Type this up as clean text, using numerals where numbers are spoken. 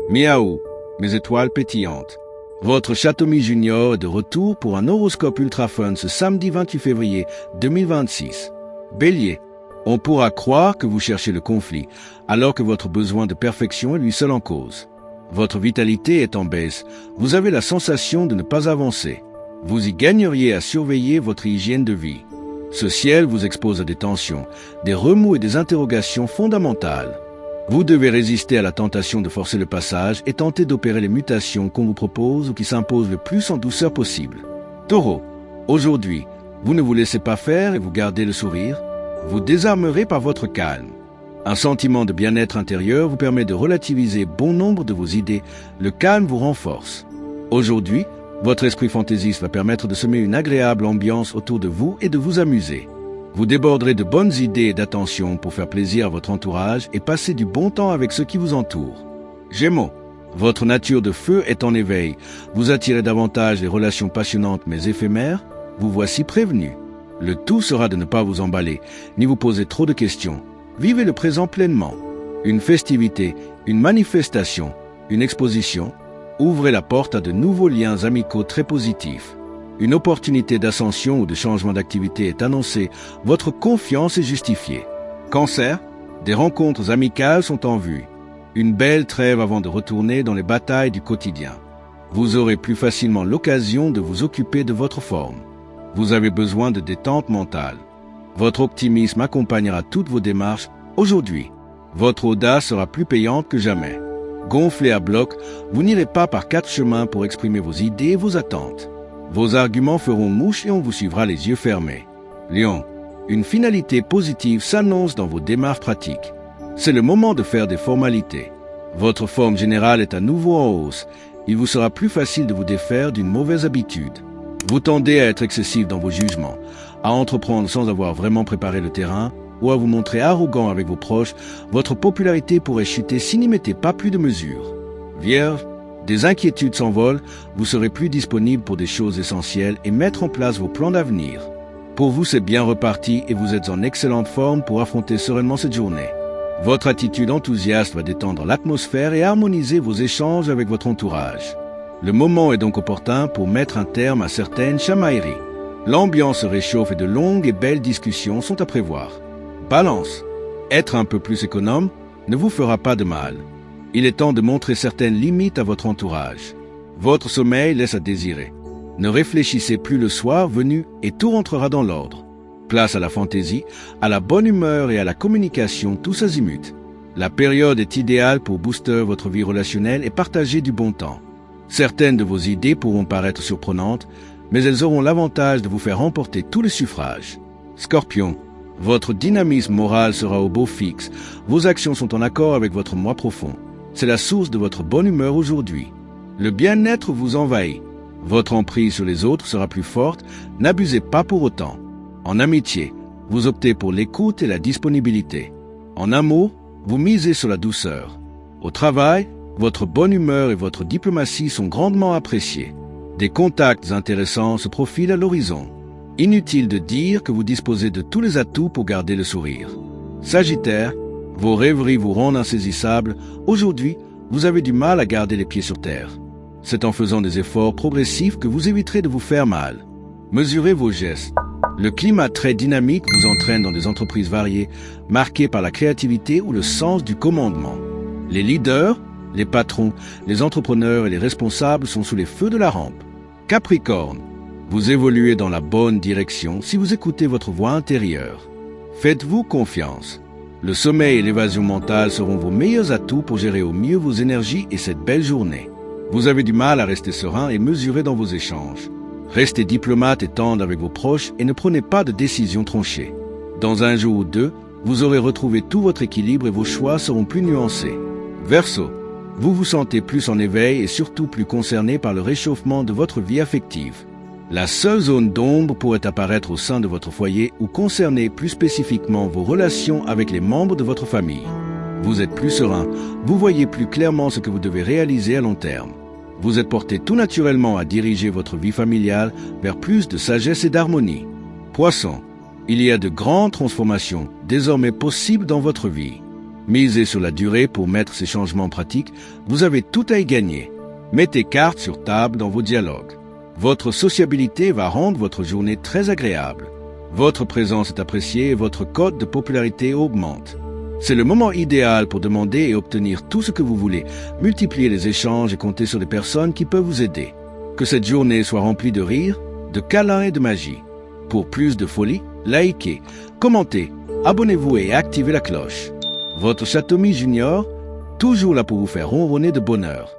Miaou, mes étoiles pétillantes. Votre Château-Mi Junior est de retour pour un horoscope ultra fun ce samedi 28 février 2026. Bélier, on pourra croire que vous cherchez le conflit, alors que votre besoin de perfection est lui seul en cause. Votre vitalité est en baisse, vous avez la sensation de ne pas avancer. Vous y gagneriez à surveiller votre hygiène de vie. Ce ciel vous expose à des tensions, des remous et des interrogations fondamentales. Vous devez résister à la tentation de forcer le passage et tenter d'opérer les mutations qu'on vous propose ou qui s'imposent le plus en douceur possible. Taureau, aujourd'hui, vous ne vous laissez pas faire et vous gardez le sourire. Vous désarmerez par votre calme. Un sentiment de bien-être intérieur vous permet de relativiser bon nombre de vos idées. Le calme vous renforce. Aujourd'hui, votre esprit fantaisiste va permettre de semer une agréable ambiance autour de vous et de vous amuser. Vous déborderez de bonnes idées et d'attention pour faire plaisir à votre entourage et passer du bon temps avec ceux qui vous entourent. Gémeaux, votre nature de feu est en éveil. Vous attirez davantage les relations passionnantes mais éphémères. Vous voici prévenu. Le tout sera de ne pas vous emballer, ni vous poser trop de questions. Vivez le présent pleinement. Une festivité, une manifestation, une exposition, ouvrez la porte à de nouveaux liens amicaux très positifs. Une opportunité d'ascension ou de changement d'activité est annoncée. Votre confiance est justifiée. Cancer, des rencontres amicales sont en vue. Une belle trêve avant de retourner dans les batailles du quotidien. Vous aurez plus facilement l'occasion de vous occuper de votre forme. Vous avez besoin de détente mentale. Votre optimisme accompagnera toutes vos démarches aujourd'hui. Votre audace sera plus payante que jamais. Gonflé à bloc, vous n'irez pas par 4 chemins pour exprimer vos idées et vos attentes. Vos arguments feront mouche et on vous suivra les yeux fermés. Lion, une finalité positive s'annonce dans vos démarches pratiques. C'est le moment de faire des formalités. Votre forme générale est à nouveau en hausse. Il vous sera plus facile de vous défaire d'une mauvaise habitude. Vous tendez à être excessif dans vos jugements, à entreprendre sans avoir vraiment préparé le terrain ou à vous montrer arrogant avec vos proches. Votre popularité pourrait chuter si n'y mettez pas plus de mesures. Vierge, des inquiétudes s'envolent, vous serez plus disponible pour des choses essentielles et mettre en place vos plans d'avenir. Pour vous, c'est bien reparti et vous êtes en excellente forme pour affronter sereinement cette journée. Votre attitude enthousiaste va détendre l'atmosphère et harmoniser vos échanges avec votre entourage. Le moment est donc opportun pour mettre un terme à certaines chamailleries. L'ambiance se réchauffe et de longues et belles discussions sont à prévoir. Balance, être un peu plus économe ne vous fera pas de mal. Il est temps de montrer certaines limites à votre entourage. Votre sommeil laisse à désirer. Ne réfléchissez plus le soir venu et tout rentrera dans l'ordre. Place à la fantaisie, à la bonne humeur et à la communication tous azimuts. La période est idéale pour booster votre vie relationnelle et partager du bon temps. Certaines de vos idées pourront paraître surprenantes, mais elles auront l'avantage de vous faire remporter tous les suffrages. Scorpion, votre dynamisme moral sera au beau fixe. Vos actions sont en accord avec votre moi profond. C'est la source de votre bonne humeur aujourd'hui. Le bien-être vous envahit. Votre emprise sur les autres sera plus forte. N'abusez pas pour autant. En amitié, vous optez pour l'écoute et la disponibilité. En amour, vous misez sur la douceur. Au travail, votre bonne humeur et votre diplomatie sont grandement appréciées. Des contacts intéressants se profilent à l'horizon. Inutile de dire que vous disposez de tous les atouts pour garder le sourire. Sagittaire, vos rêveries vous rendent insaisissables. Aujourd'hui, vous avez du mal à garder les pieds sur terre. C'est en faisant des efforts progressifs que vous éviterez de vous faire mal. Mesurez vos gestes. Le climat très dynamique vous entraîne dans des entreprises variées, marquées par la créativité ou le sens du commandement. Les leaders, les patrons, les entrepreneurs et les responsables sont sous les feux de la rampe. Capricorne, vous évoluez dans la bonne direction si vous écoutez votre voix intérieure. Faites-vous confiance. Le sommeil et l'évasion mentale seront vos meilleurs atouts pour gérer au mieux vos énergies et cette belle journée. Vous avez du mal à rester serein et mesuré dans vos échanges. Restez diplomate et tendre avec vos proches et ne prenez pas de décisions tranchées. Dans un jour ou deux, vous aurez retrouvé tout votre équilibre et vos choix seront plus nuancés. Verseau, vous vous sentez plus en éveil et surtout plus concerné par le réchauffement de votre vie affective. La seule zone d'ombre pourrait apparaître au sein de votre foyer ou concerner plus spécifiquement vos relations avec les membres de votre famille. Vous êtes plus serein, vous voyez plus clairement ce que vous devez réaliser à long terme. Vous êtes porté tout naturellement à diriger votre vie familiale vers plus de sagesse et d'harmonie. Poisson, il y a de grandes transformations désormais possibles dans votre vie. Misez sur la durée pour mettre ces changements en pratique, vous avez tout à y gagner. Mettez carte sur table dans vos dialogues. Votre sociabilité va rendre votre journée très agréable. Votre présence est appréciée et votre cote de popularité augmente. C'est le moment idéal pour demander et obtenir tout ce que vous voulez, multiplier les échanges et compter sur des personnes qui peuvent vous aider. Que cette journée soit remplie de rire, de câlins et de magie. Pour plus de folie, likez, commentez, abonnez-vous et activez la cloche. Votre Château Mi Junior, toujours là pour vous faire ronronner de bonheur.